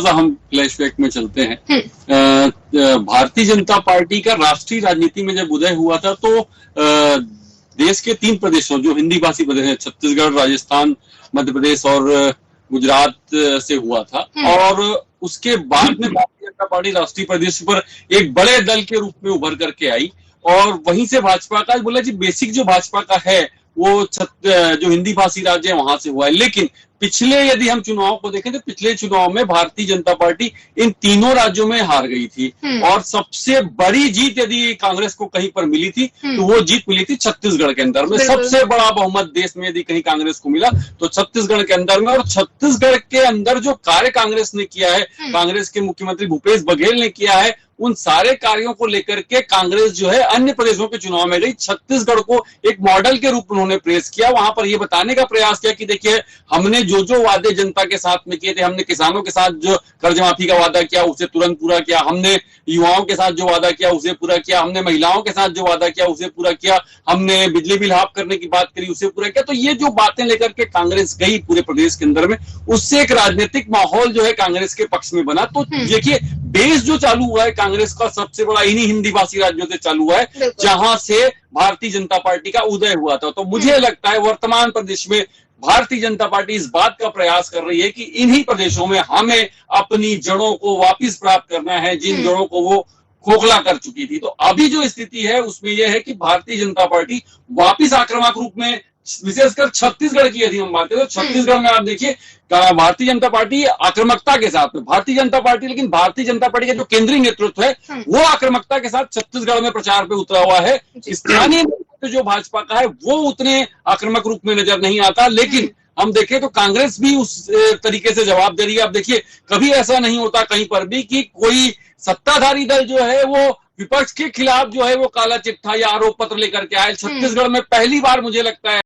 हम फ्लैशबैक में चलते हैं। भारतीय जनता पार्टी का राष्ट्रीय राजनीति में जब उदय हुआ था तो देश के 3 प्रदेशों जो हिंदी भाषी प्रदेश हैं, छत्तीसगढ़, राजस्थान, मध्य प्रदेश और गुजरात से हुआ था। और उसके बाद में भारतीय जनता पार्टी राष्ट्रीय प्रदेश पर एक बड़े दल के रूप में उभर करके आई और वहीं से भाजपा का बोला जी बेसिक जो भाजपा का है वो जो हिंदी भाषी राज्य है वहां से हुआ है। लेकिन पिछले यदि हम चुनाव को देखें तो पिछले चुनाव में भारतीय जनता पार्टी इन तीनों राज्यों में हार गई थी और सबसे बड़ी जीत यदि कांग्रेस को कहीं पर मिली थी तो वो जीत मिली थी छत्तीसगढ़ के अंदर में। सबसे बड़ा बहुमत देश में यदि कहीं कांग्रेस को मिला तो छत्तीसगढ़ के अंदर में। और छत्तीसगढ़ के अंदर जो कार्य कांग्रेस ने किया है, कांग्रेस के मुख्यमंत्री भूपेश बघेल ने किया है, उन सारे कार्यों को लेकर के कांग्रेस जो है अन्य प्रदेशों के चुनाव में गई। छत्तीसगढ़ को एक मॉडल के रूप में उन्होंने प्रेस किया, वहां पर यह बताने का प्रयास किया कि देखिए हमने जो जो वादे जनता के साथ में किए थे, हमने किसानों के साथ जो कर्ज माफी का वादा किया उसे तुरंत पूरा किया, हमने युवाओं के साथ जो वादा किया उसे पूरा किया, हमने महिलाओं के साथ जो वादा किया उसे पूरा किया, हमने बिजली बिल हाफ करने की बात करी उसे पूरा किया। तो ये जो बातें लेकर के कांग्रेस गई पूरे प्रदेश के अंदर में, उससे एक राजनीतिक माहौल जो है कांग्रेस के पक्ष में बना। तो देखिए बेस जो चालू हुआ है कांग्रेस का सबसे बड़ा इन्हीं हिंदी भाषी राज्यों से चालू हुआ है जहां से भारतीय जनता पार्टी का उदय हुआ था। तो मुझे लगता है वर्तमान प्रदेश में भारतीय जनता पार्टी इस बात का प्रयास कर रही है कि इन्हीं प्रदेशों में हमें अपनी जड़ों को वापस प्राप्त करना है, जिन जड़ों को वो खोखला कर चुकी थी। तो अभी जो स्थिति है उसमें यह है कि भारतीय जनता पार्टी वापस आक्रामक रूप में, विशेषकर छत्तीसगढ़ की यदि हम बात करें तो छत्तीसगढ़ में आप देखिए भारतीय जनता पार्टी आक्रामकता के साथ में भारतीय जनता पार्टी, लेकिन भारतीय जनता पार्टी का जो केंद्रीय नेतृत्व है वो आक्रामकता के साथ छत्तीसगढ़ में प्रचार पे उतरा हुआ है। स्थानीय नेतृत्व जो भाजपा का है वो उतने आक्रामक रूप में नजर नहीं आता। लेकिन हम देखें तो कांग्रेस भी उस तरीके से जवाब दे रही है। अब देखिए कभी ऐसा नहीं होता कहीं पर भी कि कोई सत्ताधारी दल जो है वो विपक्ष के खिलाफ जो है वो काला चिट्ठा या आरोप पत्र लेकर के आए। छत्तीसगढ़ में पहली बार मुझे लगता है